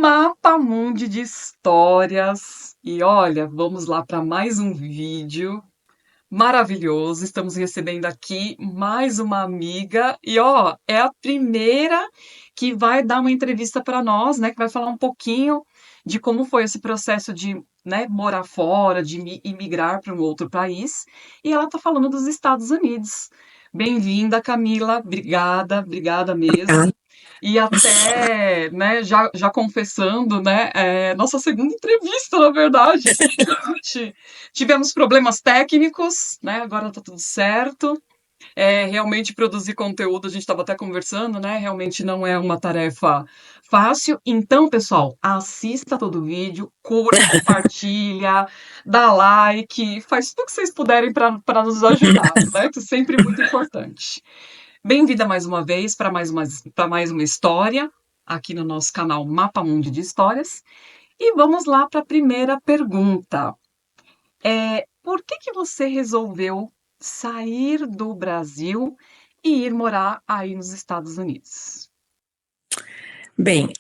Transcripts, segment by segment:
Mapa Mundi de Histórias. E olha, vamos lá para mais um vídeo maravilhoso. Estamos recebendo aqui mais uma amiga e ó, é a primeira que vai dar uma entrevista para nós, né, que vai falar um pouquinho de como foi esse processo de, né, morar fora, de imigrar para um outro país. E ela está falando dos Estados Unidos. Bem-vinda, Camila. Obrigada, obrigada mesmo. Ah, E até, né, já confessando, né, nossa segunda entrevista, na verdade. Tivemos problemas técnicos, né, agora tá tudo certo. Realmente produzir conteúdo, a gente estava até conversando, né, realmente não é uma tarefa fácil. Então, pessoal, assista todo o vídeo, curta, compartilha, dá like, faz tudo que vocês puderem para nos ajudar, né, que é sempre muito importante. Bem-vinda mais uma vez para mais uma história aqui no nosso canal Mapa Mundi de Histórias. E vamos lá para a primeira pergunta. Por que você resolveu sair do Brasil e ir morar aí nos Estados Unidos? bem,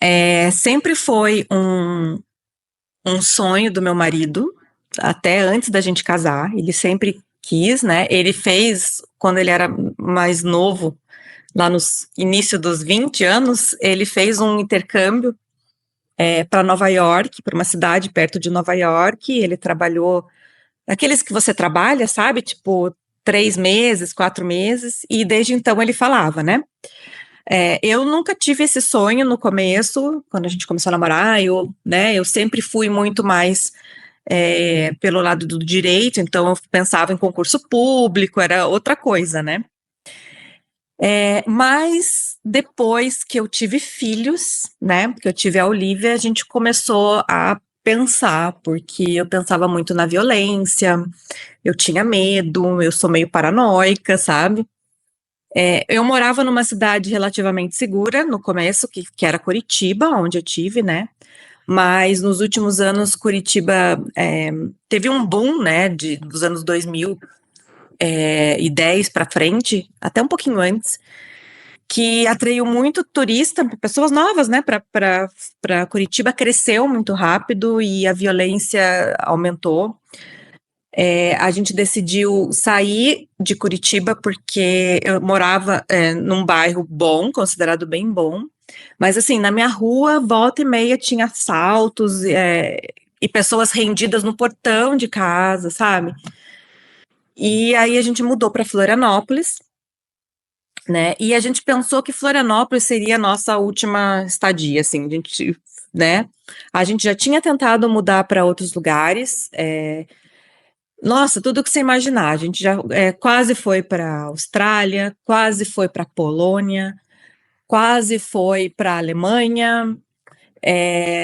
sempre foi um sonho do meu marido, até antes da gente casar. Ele sempre quis, né? Ele fez, quando ele era mais novo, lá nos início dos 20 anos, ele fez um intercâmbio para Nova York, para uma cidade perto de Nova York. Ele trabalhou, aqueles que você trabalha, sabe? Tipo, 3 meses, 4 meses, e desde então ele falava, né? Eu nunca tive esse sonho no começo, quando a gente começou a namorar, eu sempre fui muito mais pelo lado do direito, então eu pensava em concurso público, era outra coisa, né? Mas depois que eu tive filhos, né, que eu tive a Olivia, a gente começou a pensar, porque eu pensava muito na violência, eu tinha medo, eu sou meio paranoica, sabe? Eu morava numa cidade relativamente segura no começo, que era Curitiba, onde eu tive, né? Mas nos últimos anos, Curitiba teve um boom, né, dos anos 2000 e 10 para frente, até um pouquinho antes, que atraiu muito turista, pessoas novas, né, para Curitiba. Cresceu muito rápido e a violência aumentou. A gente decidiu sair de Curitiba porque eu morava num bairro bom, considerado bem bom, mas assim, na minha rua, volta e meia tinha assaltos e pessoas rendidas no portão de casa, sabe? E aí a gente mudou para Florianópolis, né? E a gente pensou que Florianópolis seria a nossa última estadia, assim, né? A gente já tinha tentado mudar para outros lugares, nossa, tudo que você imaginar. A gente já quase foi para Austrália, quase foi para Polônia, quase foi para Alemanha.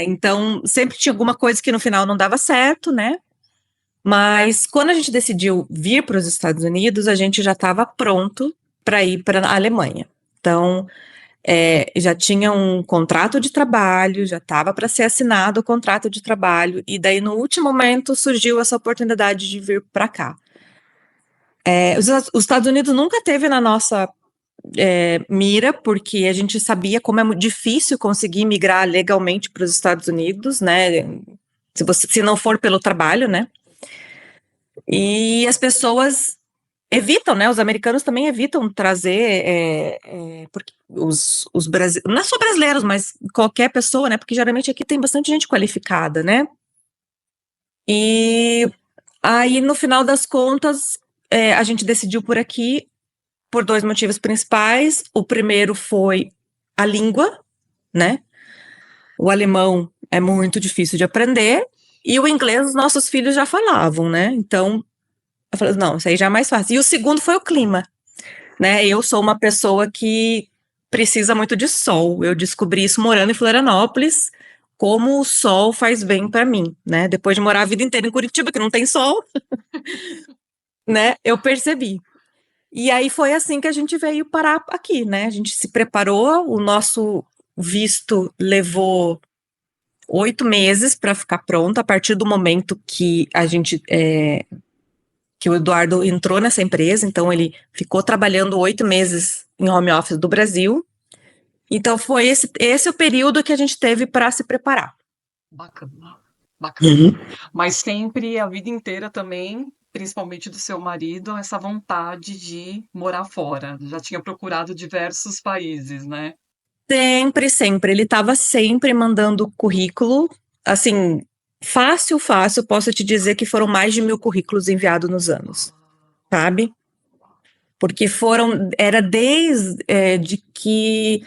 Então, sempre tinha alguma coisa que no final não dava certo, né? Mas quando a gente decidiu vir para os Estados Unidos, a gente já estava pronto para ir para a Alemanha. Então, já tinha um contrato de trabalho, já estava para ser assinado o contrato de trabalho, e daí no último momento surgiu essa oportunidade de vir para cá. Os Estados Unidos nunca teve na nossa mira, porque a gente sabia como é muito difícil conseguir migrar legalmente para os Estados Unidos, né? Se não for pelo trabalho, né? E as pessoas evitam, né? Os americanos também evitam trazer, porque os brasileiros, não é só brasileiros, mas qualquer pessoa, né? Porque geralmente aqui tem bastante gente qualificada, né? E aí, no final das contas, a gente decidiu por aqui por dois motivos principais. O primeiro foi a língua, né? O alemão é muito difícil de aprender, e o inglês os nossos filhos já falavam, né? Então, eu falei, não, isso aí já é mais fácil. E o segundo foi o clima, né? Eu sou uma pessoa que precisa muito de sol. Eu descobri isso morando em Florianópolis, como o sol faz bem para mim, né? Depois de morar a vida inteira em Curitiba, que não tem sol, né? Eu percebi. E aí foi assim que a gente veio parar aqui, né? A gente se preparou, o nosso visto levou 8 meses para ficar pronto, a partir do momento que que o Eduardo entrou nessa empresa. Então ele ficou trabalhando 8 meses em home office do Brasil, Então foi esse o período que a gente teve para se preparar. Bacana, bacana. Mas sempre, a vida inteira também, principalmente do seu marido, essa vontade de morar fora. Já tinha procurado diversos países, né? Sempre, sempre. Ele estava sempre mandando currículo. Assim, fácil, fácil, posso te dizer que foram mais de 1.000 currículos enviados nos anos, sabe? Porque era desde de que,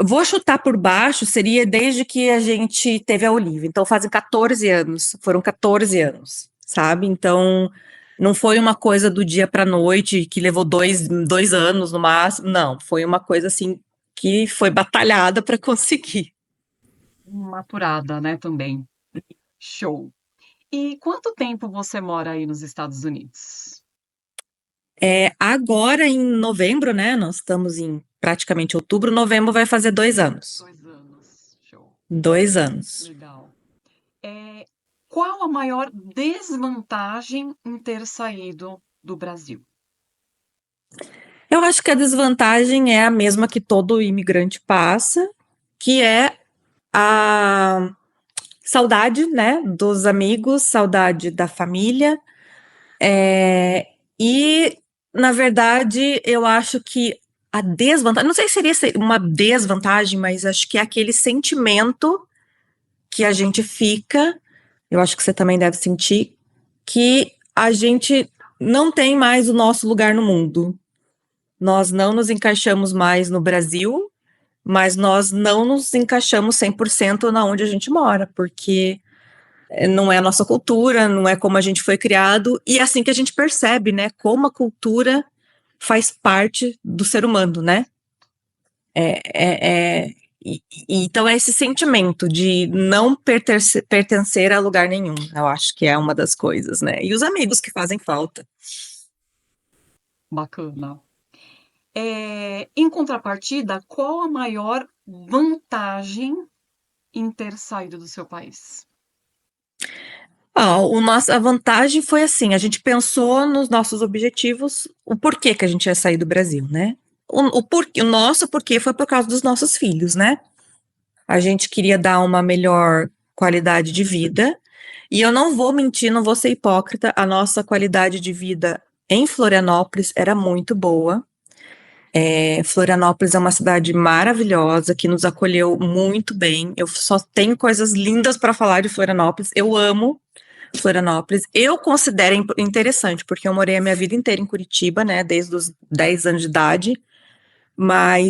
vou chutar por baixo, seria desde que a gente teve a Olivia. Então fazem 14 anos, foram 14 anos, sabe? Então não foi uma coisa do dia para noite que levou dois anos no máximo, não. Foi uma coisa assim que foi batalhada para conseguir. Uma apurada, né, também. Show. E quanto tempo você mora aí nos Estados Unidos? Agora em novembro, né? Nós estamos em praticamente outubro, novembro vai fazer 2 anos. 2 anos. Show. 2 anos. Legal. É, qual a maior desvantagem em ter saído do Brasil? Eu acho que a desvantagem é a mesma que todo imigrante passa, que é a saudade, né, dos amigos, saudade da família, e, na verdade, eu acho que a desvantagem, não sei se seria uma desvantagem, mas acho que é aquele sentimento que a gente fica, eu acho que você também deve sentir, que a gente não tem mais o nosso lugar no mundo. Nós não nos encaixamos mais no Brasil, mas nós não nos encaixamos 100% na onde a gente mora, porque não é a nossa cultura, não é como a gente foi criado, e é assim que a gente percebe, né, como a cultura faz parte do ser humano, né? É, é, é, então é esse sentimento de não pertencer a lugar nenhum, eu acho que é uma das coisas, né? E os amigos que fazem falta. Bacana. Em contrapartida, qual a maior vantagem em ter saído do seu país? A vantagem foi assim, a gente pensou nos nossos objetivos, o porquê que a gente ia sair do Brasil, né? O nosso porquê foi por causa dos nossos filhos, né? A gente queria dar uma melhor qualidade de vida, e eu não vou mentir, não vou ser hipócrita, a nossa qualidade de vida em Florianópolis era muito boa. Florianópolis é uma cidade maravilhosa que nos acolheu muito bem. Eu só tenho coisas lindas para falar de Florianópolis. Eu amo Florianópolis. Eu considero interessante, porque eu morei a minha vida inteira em Curitiba, né, desde os 10 anos de idade,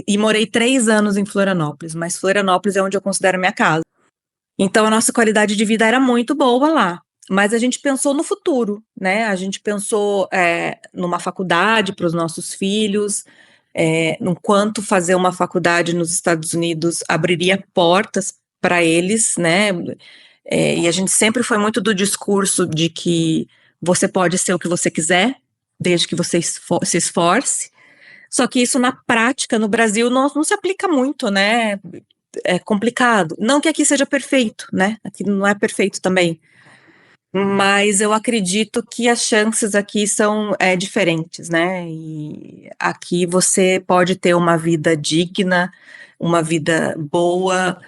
e morei 3 anos em Florianópolis, mas Florianópolis é onde eu considero minha casa. Então a nossa qualidade de vida era muito boa lá. Mas a gente pensou no futuro, né? A gente pensou numa faculdade para os nossos filhos, no quanto fazer uma faculdade nos Estados Unidos abriria portas para eles, né? E a gente sempre foi muito do discurso de que você pode ser o que você quiser, desde que você se esforce. Só que isso na prática, no Brasil, não se aplica muito, né? É complicado. Não que aqui seja perfeito, né? Aqui não é perfeito também. Mas eu acredito que as chances aqui são diferentes, né? E aqui você pode ter uma vida digna, uma vida boa,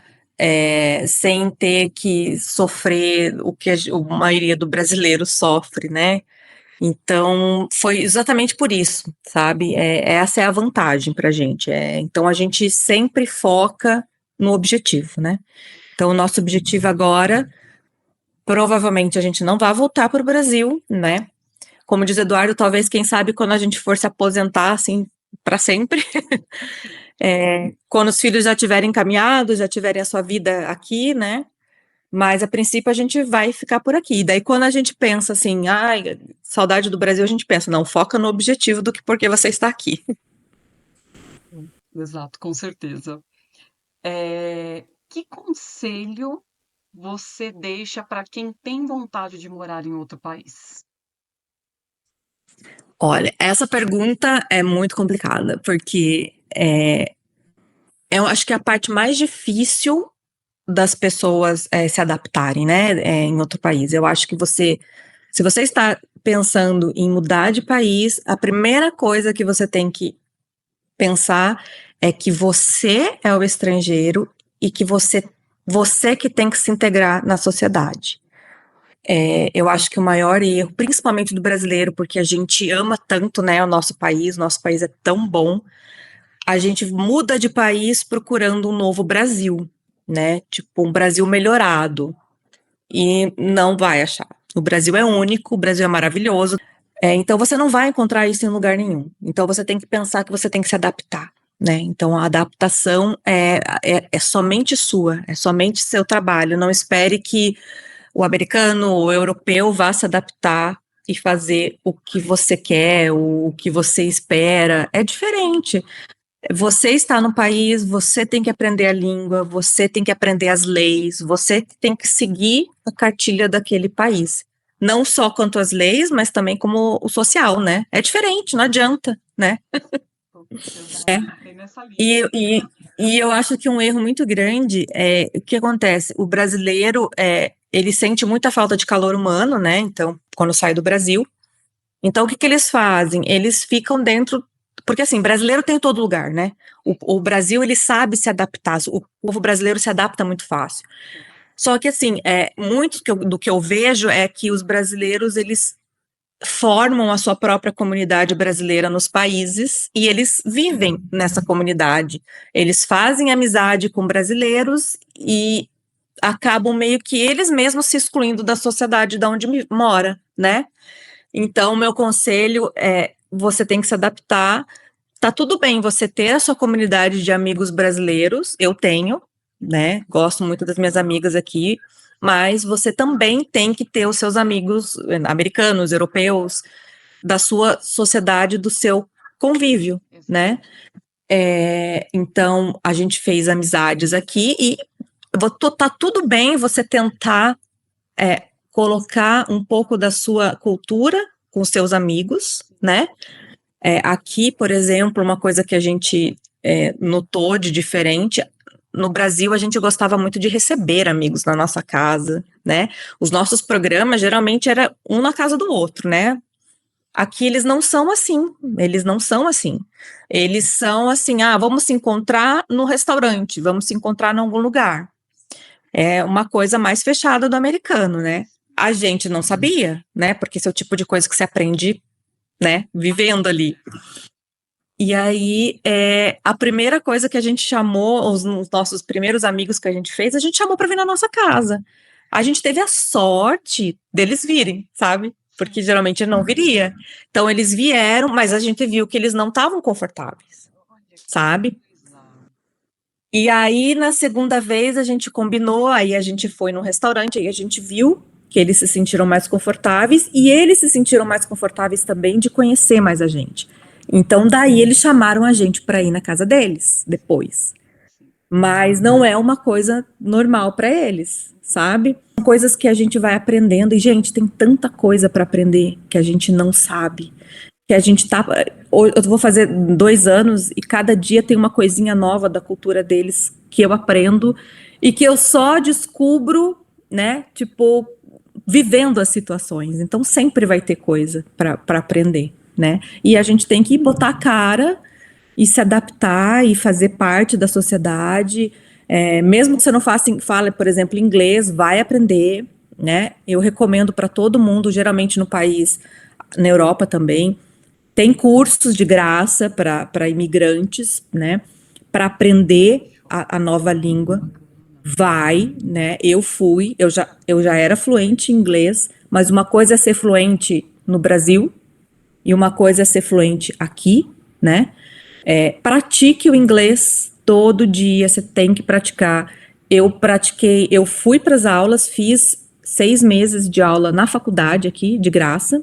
sem ter que sofrer o que a maioria do brasileiro sofre, né? Então, foi exatamente por isso, sabe? Essa é a vantagem para a gente. Então, a gente sempre foca no objetivo, né? Então, o nosso objetivo agora, provavelmente, a gente não vai voltar para o Brasil, né? Como diz Eduardo, talvez, quem sabe, quando a gente for se aposentar, assim, para sempre, quando os filhos já tiverem caminhado, já tiverem a sua vida aqui, né? Mas a princípio a gente vai ficar por aqui. Daí quando a gente pensa assim, ai, saudade do Brasil, a gente pensa, não, foca no objetivo do que porque você está aqui. Exato, com certeza. Que conselho você deixa para quem tem vontade de morar em outro país? Olha, essa pergunta é muito complicada, porque eu acho que é a parte mais difícil das pessoas se adaptarem, né, em outro país. Eu acho que se você está pensando em mudar de país, a primeira coisa que você tem que pensar é que você é o estrangeiro e que você que tem que se integrar na sociedade. Eu acho que o maior erro, principalmente do brasileiro, porque a gente ama tanto, né, o nosso país é tão bom, a gente muda de país procurando um novo Brasil, né, tipo um Brasil melhorado, e não vai achar. O Brasil é único, o Brasil é maravilhoso, então você não vai encontrar isso em lugar nenhum. Então você tem que pensar que você tem que se adaptar, né? Então a adaptação é somente sua, é somente seu trabalho. Não espere que o americano, o europeu vá se adaptar e fazer o que você quer, o que você espera. É diferente. Você está no país, você tem que aprender a língua, você tem que aprender as leis, você tem que seguir a cartilha daquele país. Não só quanto às leis, mas também como o social, né? É diferente, não adianta, né? Bem nessa linha. E eu acho que um erro muito grande é o que acontece. O brasileiro, ele sente muita falta de calor humano, né? Então, quando sai do Brasil. Então, o que eles fazem? Eles ficam dentro. Porque, assim, brasileiro tem em todo lugar, né? O Brasil, ele sabe se adaptar. O povo brasileiro se adapta muito fácil. Só que, assim, muito do que eu vejo é que os brasileiros, eles formam a sua própria comunidade brasileira nos países e eles vivem nessa comunidade. Eles fazem amizade com brasileiros e acabam meio que eles mesmos se excluindo da sociedade de onde mora, né? Então, meu conselho é: você tem que se adaptar. Tá tudo bem você ter a sua comunidade de amigos brasileiros, eu tenho, né? Gosto muito das minhas amigas aqui, mas você também tem que ter os seus amigos americanos, europeus, da sua sociedade, do seu convívio, né? Então, a gente fez amizades aqui e tá tudo bem você tentar colocar um pouco da sua cultura com os seus amigos, né? Aqui, por exemplo, uma coisa que a gente notou de diferente, no Brasil a gente gostava muito de receber amigos na nossa casa, né? Os nossos programas geralmente era um na casa do outro, né? Aqui eles não são assim, eles não são assim. Eles são assim, vamos se encontrar no restaurante, vamos se encontrar em algum lugar. É uma coisa mais fechada do americano, né? A gente não sabia, né? Porque esse é o tipo de coisa que se aprende, né? Vivendo ali. E aí, a primeira coisa que a gente chamou, os nossos primeiros amigos que a gente fez, a gente chamou para vir na nossa casa. A gente teve a sorte deles virem, sabe? Porque geralmente não viria. Então, eles vieram, mas a gente viu que eles não estavam confortáveis, sabe? E aí, na segunda vez, a gente combinou, aí a gente foi no restaurante, aí a gente viu que eles se sentiram mais confortáveis, e eles se sentiram mais confortáveis também de conhecer mais a gente. Então, daí eles chamaram a gente para ir na casa deles, depois. Mas não é uma coisa normal para eles, sabe? São coisas que a gente vai aprendendo, e, gente, tem tanta coisa para aprender que a gente não sabe. Que a gente tá. Eu vou fazer 2 anos e cada dia tem uma coisinha nova da cultura deles que eu aprendo e que eu só descubro, né? Tipo, vivendo as situações. Então sempre vai ter coisa para aprender, né? E a gente tem que botar a cara e se adaptar e fazer parte da sociedade. Mesmo que você não fale, por exemplo, inglês, vai aprender, né? Eu recomendo para todo mundo, geralmente no país, na Europa também. Tem cursos de graça para imigrantes, né? Para aprender a nova língua. Vai, né? Eu já era fluente em inglês, mas uma coisa é ser fluente no Brasil e uma coisa é ser fluente aqui, né? Pratique o inglês todo dia, você tem que praticar. Eu fui para as aulas, fiz 6 meses de aula na faculdade aqui, de graça,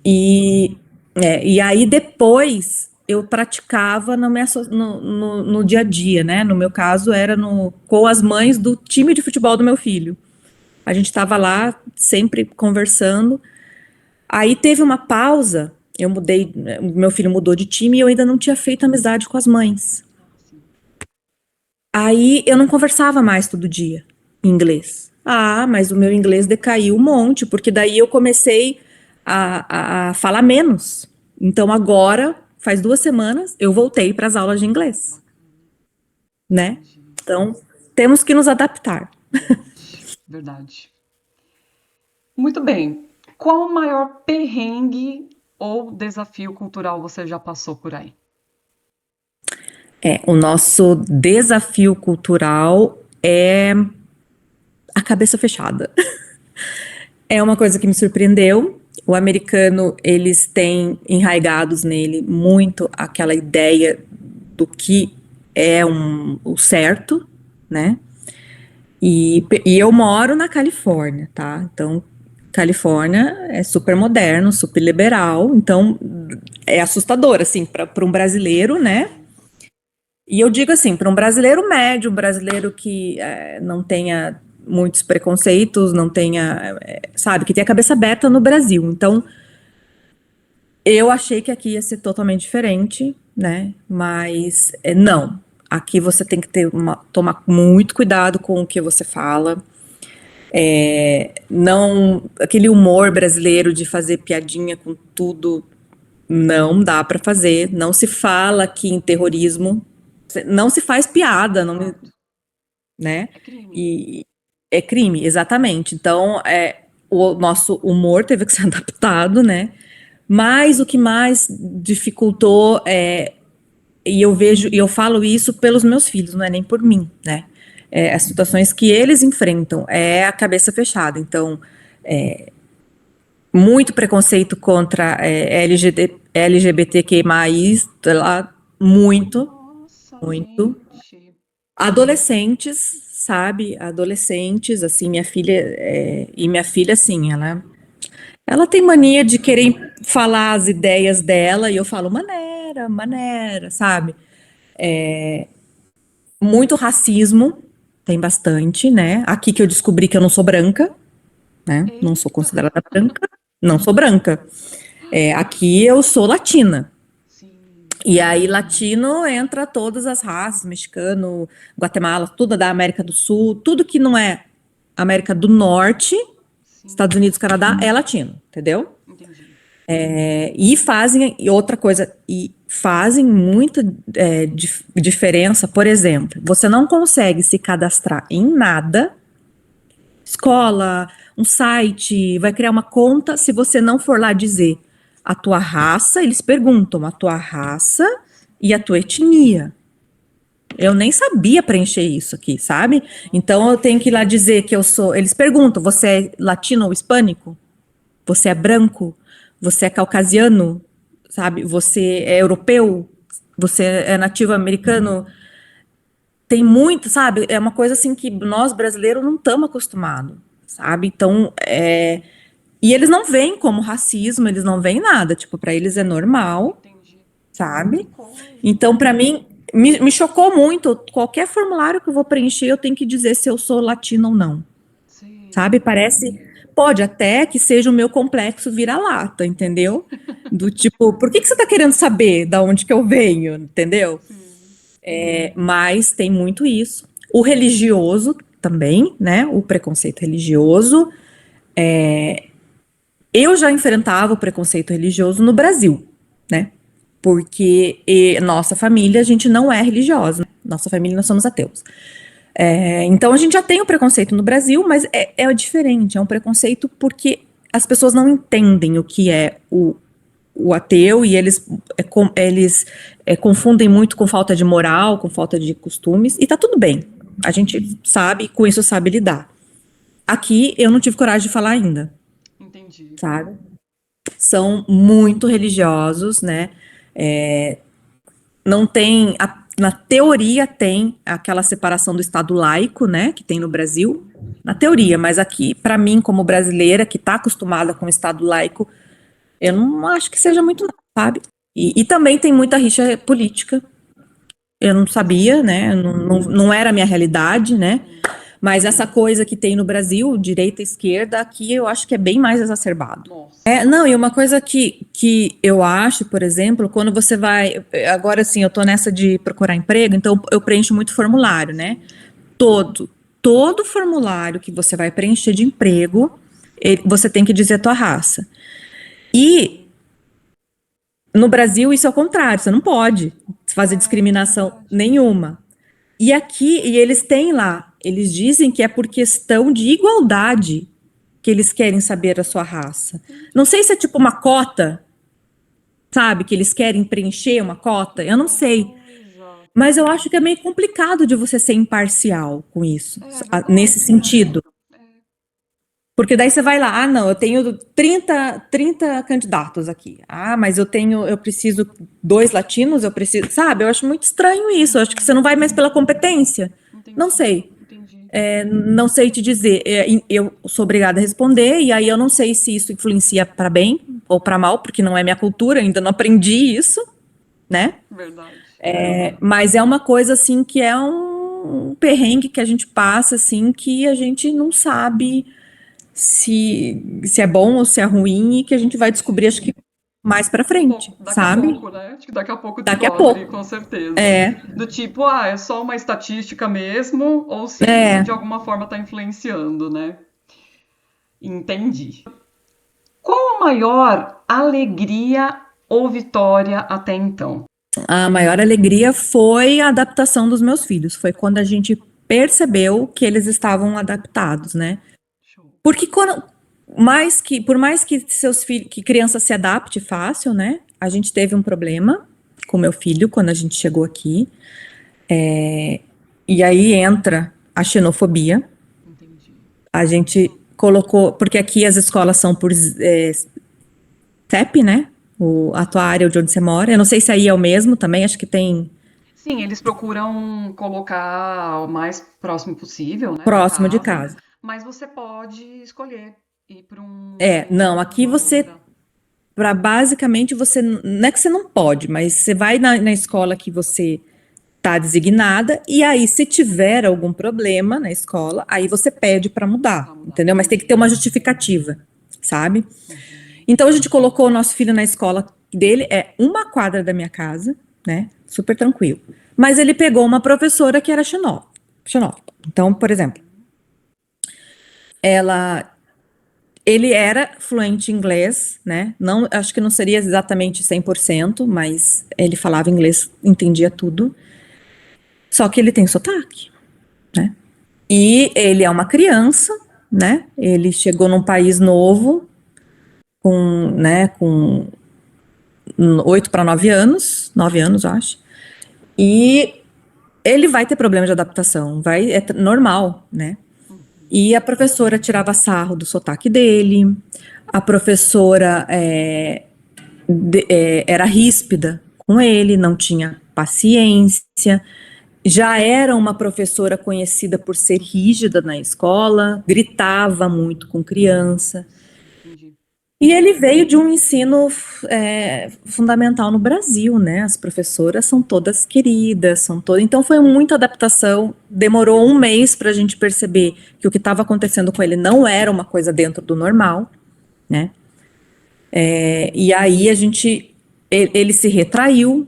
e aí depois eu praticava no dia a dia, né? No meu caso, era com as mães do time de futebol do meu filho. A gente estava lá sempre conversando. Aí teve uma pausa, eu mudei, meu filho mudou de time e eu ainda não tinha feito amizade com as mães. Aí eu não conversava mais todo dia em inglês. Mas o meu inglês decaiu um monte, porque daí eu comecei a falar menos. Então agora faz 2 semanas, eu voltei para as aulas de inglês, né? Entendi. Então, temos que nos adaptar. Verdade. Muito bem. Qual o maior perrengue ou desafio cultural você já passou por aí? O nosso desafio cultural é a cabeça fechada. É uma coisa que me surpreendeu. O americano, eles têm enraigados nele muito aquela ideia do que é o certo, né? E eu moro na Califórnia, tá? Então, Califórnia é super moderno, super liberal, então é assustador, assim, para um brasileiro, né? E eu digo assim, para um brasileiro médio, um brasileiro que não tenha muitos preconceitos, não tenha, sabe, que tenha a cabeça aberta no Brasil. Então, eu achei que aqui ia ser totalmente diferente, né? Mas não. Aqui você tem que tomar muito cuidado com o que você fala. Não, aquele humor brasileiro de fazer piadinha com tudo, não dá para fazer. Não se fala aqui em terrorismo. Não se faz piada, não, Exato. né? É crime. E é crime, exatamente. Então, o nosso humor teve que ser adaptado, né? Mas o que mais dificultou e eu vejo, e eu falo isso pelos meus filhos, não é nem por mim, né? As situações que eles enfrentam é a cabeça fechada. Então, muito preconceito contra LGBTQI+, lá, muito, Nossa, muito. gente. Adolescentes, sabe? Adolescentes, assim, minha filha, e minha filha, assim, ela tem mania de querer falar as ideias dela, e eu falo, maneira, maneira, sabe? Muito racismo, tem bastante, né? Aqui que eu descobri que eu não sou branca, né? Não sou Eita. considerada branca, não sou branca. Aqui eu sou latina. Sim, E aí, latino entra todas as raças, mexicano, Guatemala, tudo da América do Sul, tudo que não é América do Norte, sim. Estados Unidos, Canadá, é latino, entendeu? Entendi. E fazem, e outra coisa, e fazem muita diferença, por exemplo, você não consegue se cadastrar em nada, escola, um site, vai criar uma conta, se você não for lá dizer a tua raça, eles perguntam a tua raça e a tua etnia. Eu nem sabia preencher isso aqui, sabe? Então eu tenho que ir lá dizer que eu sou. Eles perguntam: você é latino ou hispânico? Você é branco? Você é caucasiano? Sabe? Você é europeu? Você é nativo americano? Tem muito, sabe? É uma coisa assim que nós brasileiros não estamos acostumados, sabe? Então, e eles não veem como racismo, eles não veem nada. Tipo, para eles é normal, Entendi. Que sabe? coisa. Então, para mim, me chocou muito. Qualquer formulário que eu vou preencher, eu tenho que dizer se eu sou latino ou não, Sei. sabe? Parece, pode até que seja o meu complexo vira-lata, entendeu? Do tipo, por que que você tá querendo saber da onde que eu venho, entendeu? Sim. Mas tem muito isso. O religioso também, né? O preconceito religioso. Eu já enfrentava o preconceito religioso no Brasil, né? Porque nossa família, a gente não é religiosa. Nossa família, nós somos ateus. Então a gente já tem o preconceito no Brasil, mas é diferente. É um preconceito porque as pessoas não entendem o que é o ateu e eles confundem muito com falta de moral, com falta de costumes, e tá tudo bem. A gente sabe, com isso sabe lidar. Aqui eu não tive coragem de falar ainda, Entendi. sabe? São muito religiosos, né? Não tem, na teoria tem aquela separação do Estado laico, né, que tem no Brasil, na teoria, mas aqui, para mim, como brasileira, que está acostumada com o Estado laico, eu não acho que seja muito, não, sabe? E também tem muita rixa política, eu não sabia, né, não era a minha realidade, né, Sim. mas essa coisa que tem no Brasil, direita e esquerda, aqui eu acho que é bem mais exacerbado. Nossa. Não, e uma coisa que eu acho, por exemplo, quando você vai. Agora sim, eu tô nessa de procurar emprego, então eu preencho muito formulário, né? Sim. Todo, todo formulário que você vai preencher de emprego, você tem que dizer a tua raça. E No Brasil, isso é o contrário, você não pode fazer discriminação Verdade. nenhuma. E aqui, e eles têm lá, eles dizem que é por questão de igualdade que eles querem saber a sua raça. Não sei se é tipo uma cota, sabe, que eles querem preencher uma cota, eu não sei. Coisa. Mas eu acho que é meio complicado de você ser imparcial com isso, É nesse verdade, né? sentido. É, Porque daí você vai lá, ah, não, eu tenho trinta candidatos aqui. Ah, mas eu preciso dois latinos, eu preciso, sabe? Eu acho muito estranho isso. Eu acho que você não vai mais pela competência. Não entendi, sei. entendi. Não sei te dizer. Eu sou obrigada a responder, e aí eu não sei se isso influencia para bem ou para mal, porque não é minha cultura, ainda não aprendi isso, né? Verdade. Mas é uma coisa assim que é um perrengue que a gente passa assim que a gente não sabe se é bom ou se é ruim e que a gente vai descobrir, acho que mais pra frente, Daqui a sabe? pouco, né? Acho que daqui a pouco Daqui a descobre, pouco. com certeza. É, Do tipo, ah, é só uma estatística mesmo, ou se isso é. de alguma forma está influenciando, né? Entendi. Qual a maior alegria ou vitória até então? A maior alegria foi a adaptação dos meus filhos. Foi quando a gente percebeu que eles estavam adaptados, né? Show. Porque por mais que seus filhos, que criança se adapte fácil, né? A gente teve um problema com meu filho quando a gente chegou aqui. E aí entra a xenofobia. Entendi. A gente colocou, porque aqui as escolas são por CEP, né? A tua área de onde você mora. Eu não sei se aí é o mesmo também, acho que tem Sim, eles procuram colocar o mais próximo possível, né, da próximo de casa, casa. mas você pode escolher ir para Não, aqui uma você, outra. para basicamente você, não é que você não pode, mas você vai na escola que você tá designada, e aí se tiver algum problema na escola, aí você pede para Pra mudar, mudar, entendeu? Mas tem que entendi. ter uma justificativa, sabe? Uhum. Então a gente colocou o nosso filho na escola dele, é uma quadra da minha casa, né? Super tranquilo. Mas ele pegou uma professora que era xenófoba. Então, por exemplo, ela ele era fluente em inglês, né? Não, acho que não seria exatamente 100%, mas ele falava inglês, entendia tudo. Só que ele tem sotaque, né? E ele é uma criança, né? Ele chegou num país novo com 8 para 9 anos, 9 anos, eu acho. E ele vai ter problema de adaptação, normal, né? Uhum. E a professora tirava sarro do sotaque dele, a professora era ríspida com ele, não tinha paciência. Já era uma professora conhecida por ser rígida na escola, gritava muito com criança. Entendi. E ele veio de um ensino fundamental no Brasil, né? As professoras são todas queridas, então foi muita adaptação. Demorou um mês para a gente perceber que o que estava acontecendo com ele não era uma coisa dentro do normal, né? E aí ele se retraiu,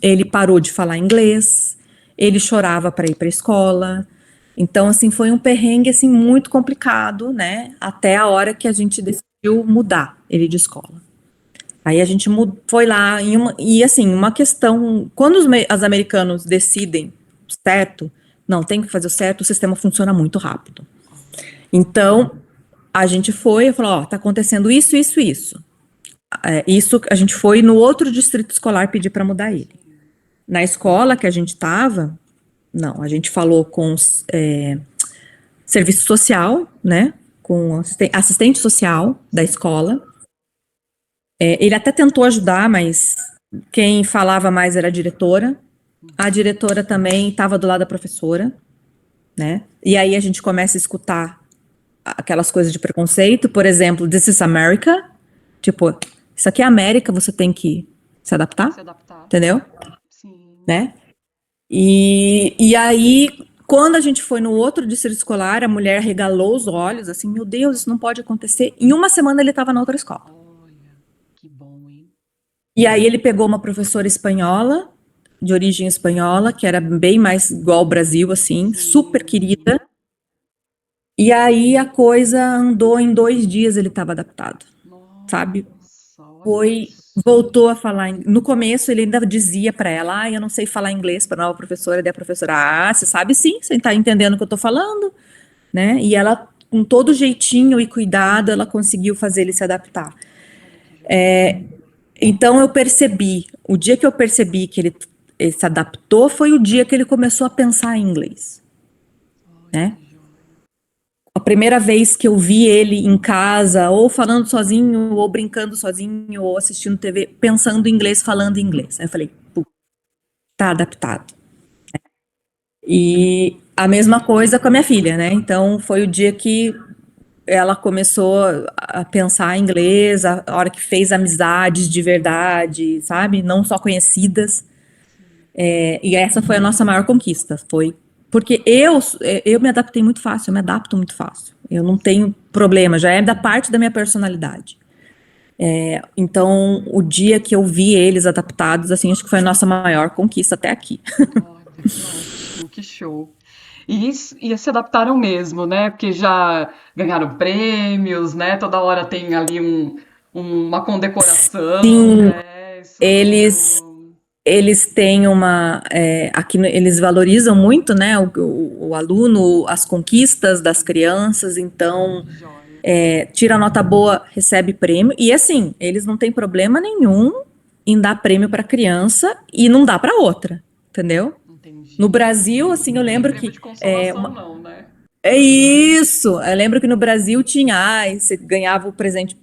ele parou de falar inglês, ele chorava para ir para a escola. Então, assim, foi um perrengue assim muito complicado, né? Até a hora que a gente decidiu mudar ele de escola. Aí a gente foi lá e assim, uma questão, quando os americanos decidem certo, não, tem que fazer o certo, o sistema funciona muito rápido. Então, a gente foi e falou, ó, tá acontecendo isso, isso, isso. Isso a gente foi no outro distrito escolar pedir para mudar ele. Sim. Na escola que a gente estava, não, a gente falou com serviço social, né? Com assistente social da Sim. escola. Ele até tentou ajudar, mas quem falava mais era a diretora. A Uhum. diretora também estava do lado da professora, né? E aí a gente começa a escutar aquelas coisas de preconceito, por exemplo, This is America. Tipo, isso aqui é América, você tem que se adaptar, Se adaptar. entendeu? Sim. Né? E aí, quando a gente foi no outro distrito escolar, a mulher regalou os olhos, assim, meu Deus, isso não pode acontecer. Em uma semana ele estava na outra escola. Olha, que bom, hein? E aí ele pegou uma professora espanhola, de origem espanhola, que era bem mais igual ao Brasil, assim, super Sim. querida. E aí a coisa andou em 2 dias, ele estava adaptado, Nossa. sabe? Olha Foi, só. voltou a falar. No começo, ele ainda dizia para ela: eu não sei falar inglês, para a nova professora. Daí a professora: você sabe sim, você está entendendo o que eu estou falando, né? E ela, com todo jeitinho e cuidado, ela conseguiu fazer ele se adaptar. Olha que joia. Então eu percebi, o dia que eu percebi que ele se adaptou foi o dia que ele começou a pensar em inglês, Olha né? que joia. A primeira vez que eu vi ele em casa, ou falando sozinho, ou brincando sozinho, ou assistindo TV, pensando em inglês, falando inglês. Aí eu falei: "Pô, tá adaptado." E a mesma coisa com a minha filha, né? Então foi o dia que ela começou a pensar em inglês, a hora que fez amizades de verdade, sabe? Não só conhecidas. Sim. E essa foi a nossa maior conquista, foi porque eu me adaptei muito fácil, eu me adapto muito fácil. Eu não tenho problema, já é da parte da minha personalidade. Então, o dia que eu vi eles adaptados, assim, acho que foi a nossa maior conquista até aqui. Olha, que ótimo, que show. E se adaptaram mesmo, né? Porque já ganharam prêmios, né? Toda hora tem ali uma condecoração, Sim, né? eles Isso. eles têm aqui eles valorizam muito, né, o aluno, as conquistas das crianças, então Que joia. tira nota boa, recebe prêmio. E assim, eles não têm problema nenhum em dar prêmio para criança e não dá para outra, entendeu? No Entendi. Brasil, assim, eu Não tem lembro prêmio que de consolação, não, né? é isso. Eu lembro que no Brasil tinha, você ganhava o presente,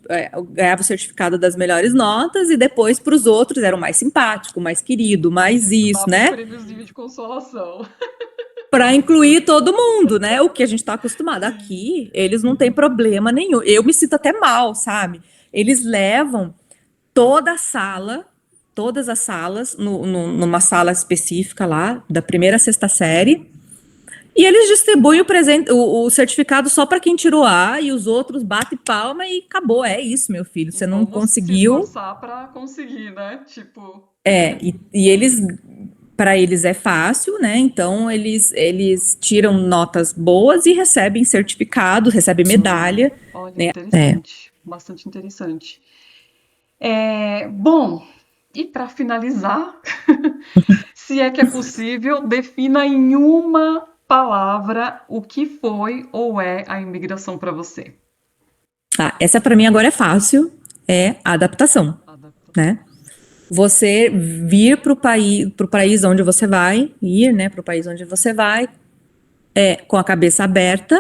ganhava o certificado das melhores notas e depois para os outros era o mais simpático, mais querido, mais Isso, isso, dava um né? prêmiozinho de consolação. Para incluir todo mundo, né? O que a gente está acostumado. Sim. Aqui, eles não têm problema nenhum. Eu me sinto até mal, sabe? Eles levam toda a sala, todas as salas, numa sala específica lá, da primeira à sexta série, e eles distribuem o certificado só para quem tirou A, e os outros batem palma e acabou. É isso, meu filho. E Você não vamos se conseguiu. esforçar para conseguir, né? Tipo, E eles, para eles é fácil, né? Então eles tiram notas boas e recebem certificado, recebem medalha, olha, né? É. interessante, bastante interessante. Bom, e para finalizar, se é que é possível, defina em uma palavra o que foi ou é a imigração para você. Tá, essa para mim agora é fácil, é a adaptação, Adaptação. né? Você vir para o país onde você vai, ir, né, para o país onde você vai, com a cabeça aberta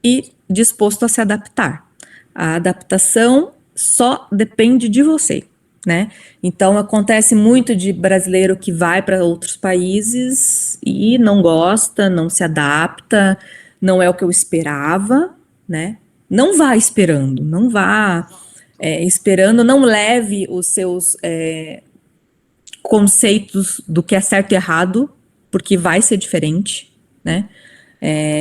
e disposto a se adaptar. A adaptação só depende de você, né? Então acontece muito de brasileiro que vai para outros países e não gosta, não se adapta, não é o que eu esperava, né? Não vá esperando, não vá Exato. esperando, não leve os seus conceitos do que é certo e errado, porque vai ser diferente, né?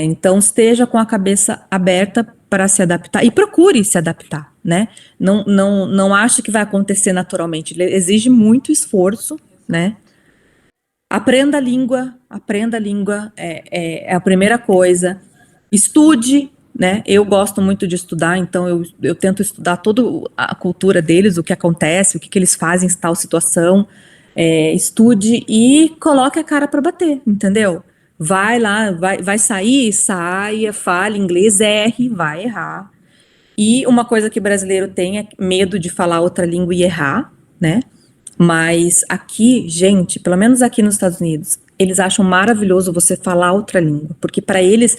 Então esteja com a cabeça aberta para se adaptar e procure se adaptar, né? Não ache que vai acontecer naturalmente. Ele exige muito esforço, né? Exato. Aprenda a língua é a primeira coisa. Estude, né? Eu gosto muito de estudar, então eu tento estudar toda a cultura deles, o que acontece, o que, que eles fazem em tal situação. Estude e coloque a cara para bater, entendeu? Vai lá, vai sair, saia, fale inglês, erre, vai errar. E uma coisa que brasileiro tem é medo de falar outra língua e errar, né? Mas aqui, gente, pelo menos aqui nos Estados Unidos, eles acham maravilhoso você falar outra língua, porque para eles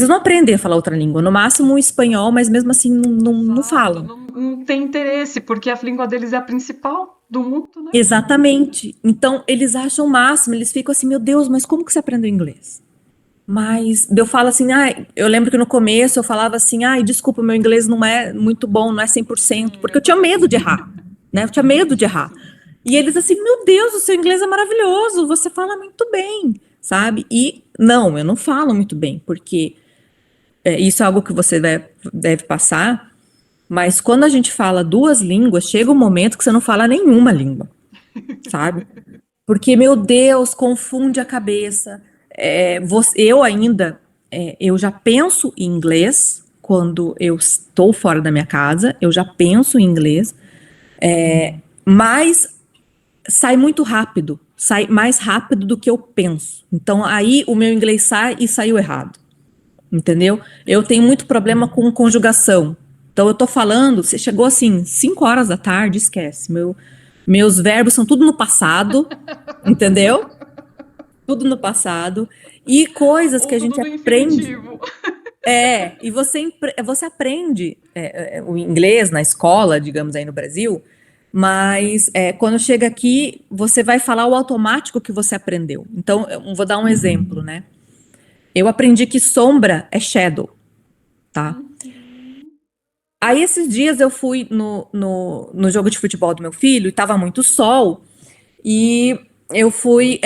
não aprendem a falar outra língua, no máximo o espanhol, mas mesmo assim não Exato. falam. Não tem interesse, porque a língua deles é a principal do mundo, né? Exatamente. Então, eles acham o máximo, eles ficam assim, meu Deus, mas como que você aprendeu inglês? Mas eu falo assim, eu lembro que no começo eu falava assim, desculpa, meu inglês não é muito bom, não é 100%, Sim, porque eu eu tinha também. medo de errar, né? Eu tinha medo de errar. Isso. E eles assim, meu Deus, o seu inglês é maravilhoso, você fala muito bem, sabe? E não, eu não falo muito bem, porque isso é algo que você deve passar, mas quando a gente fala duas línguas, chega um momento que você não fala nenhuma língua, sabe? Porque, meu Deus, confunde a cabeça. Eu ainda, eu já penso em inglês quando eu estou fora da minha casa, eu já penso em inglês, Mas sai muito rápido, sai mais rápido do que eu penso. Então aí o meu inglês sai e saiu errado, entendeu? Eu tenho muito problema com conjugação. Então eu tô falando, você chegou assim, 5 horas da tarde, esquece. Meus verbos são tudo no passado, entendeu? Tudo no passado. E coisas que Ou a tudo gente no aprende. infinitivo. E você aprende o inglês na escola, digamos aí no Brasil, mas quando chega aqui, você vai falar o automático que você aprendeu. Então, eu vou dar um exemplo, né? Eu aprendi que sombra é shadow, tá? Uhum. Aí, esses dias eu fui no jogo de futebol do meu filho e tava muito sol, e eu fui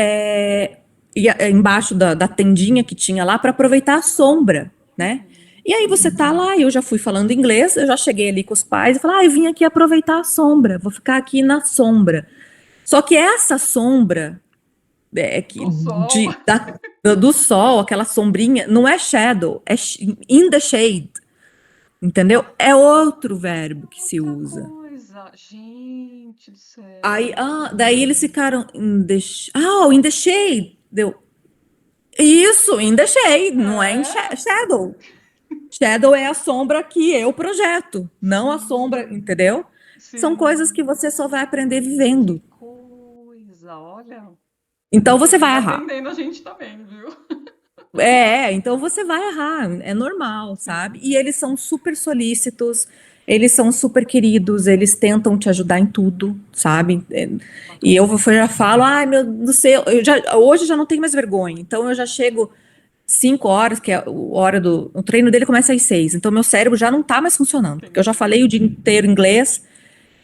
embaixo da tendinha que tinha lá para aproveitar a sombra, né? Uhum. E aí você tá lá, eu já fui falando inglês, eu já cheguei ali com os pais e falei, eu vim aqui aproveitar a sombra, vou ficar aqui na sombra. Só que essa sombra Do sol. do sol, aquela sombrinha, não é shadow, é in the shade, entendeu? É outro verbo que se Outra usa. coisa. Gente do Aí, céu. daí eles ficaram in the shade. Deu, isso, in the shade, não é em É? shadow. Shadow é a sombra que eu projeto, não a sombra, Sim, entendeu? São coisas que sim. você só vai aprender Que vivendo. coisa. Olha, Então você vive vai errar. aprendendo a gente também, viu? Então você vai errar, é normal, sabe? E Sim. eles são super solícitos, eles são super queridos, eles tentam te ajudar em tudo, sabe? E eu Bacana. já falo, ai meu Deus do céu, hoje eu já não tenho mais vergonha, então eu já chego 5 horas, que é a hora o treino dele começa às 6, então meu cérebro já não tá mais funcionando, porque eu já Entendi. falei o dia inteiro inglês,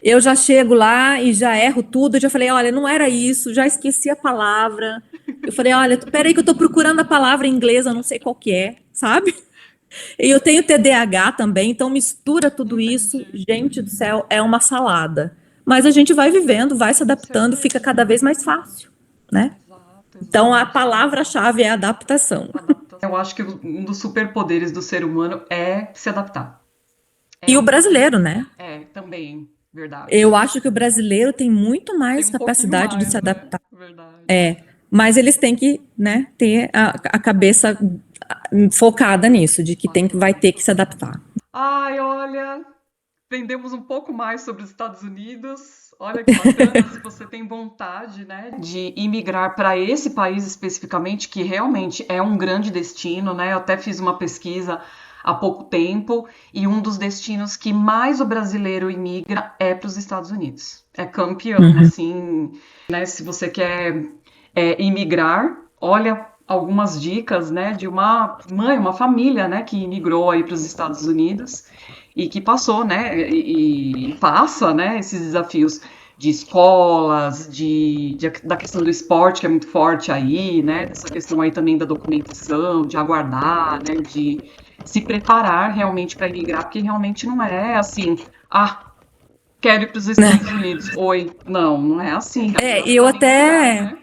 eu já chego lá e já erro tudo. Eu já falei, olha, não era isso, já esqueci a palavra. Eu falei, olha, peraí que eu tô procurando a palavra em inglês, eu não sei qual que é, sabe? E eu tenho TDAH também, então mistura tudo isso. Entendi. Gente do céu, é uma salada. Mas a gente vai vivendo, vai se Com adaptando, fica certeza. cada vez mais fácil, né? Exato, Então a exato. palavra-chave é adaptação. Adaptação. Eu acho que um dos superpoderes do ser humano é se adaptar. É E o um dos. brasileiro, né? É, também, Eu verdade. acho que o brasileiro tem muito Tem mais um pouquinho capacidade de se mais, né? adaptar. Verdade. Mas eles têm que, né, ter a cabeça focada nisso, de que vai Bacana. ter que se adaptar. Ai, olha, aprendemos um pouco mais sobre os Estados Unidos. Olha que bacana, se você tem vontade, né, de imigrar para esse país especificamente, que realmente é um grande destino, né? Eu até fiz uma pesquisa há pouco tempo e um dos destinos que mais o brasileiro imigra é para os Estados Unidos. É campeão, Uhum. assim, né? Se você quer imigrar, olha algumas dicas, né, de uma mãe, uma família, né, que imigrou aí para os Estados Unidos e que passou, né, e passa, né, esses desafios de escolas, da questão do esporte, que é muito forte aí, né, dessa questão aí também da documentação, de aguardar, né, de se preparar realmente para imigrar, porque realmente não é assim, quero ir para os Estados Unidos. Oi, não, não é assim, é É, para imigrar, né?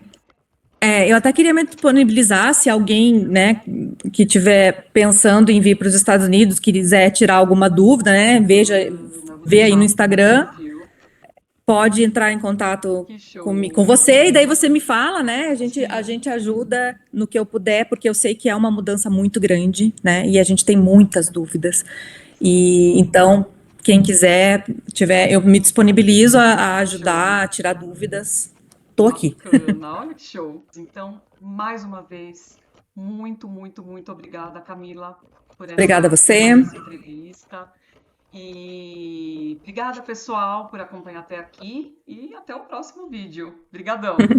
eu até queria me disponibilizar se alguém, né, que estiver pensando em vir para os Estados Unidos, quiser tirar alguma dúvida, né, Bacana, vou vê aí no deixar o Instagram, perfil. pode entrar em contato Que com show. você, e daí você me fala, né? A Sim, gente ajuda no que eu puder, porque eu sei que é uma mudança muito grande, né? E a gente tem muitas dúvidas. sim. E então, quem quiser, eu me disponibilizo a Show. ajudar, a tirar dúvidas. Tô aqui. Bacana, olha que show. Então, mais uma vez, muito, muito, muito obrigada, Camila, Obrigada a por você. essa entrevista. E obrigada, pessoal, por acompanhar até aqui. E até o próximo vídeo. Obrigadão.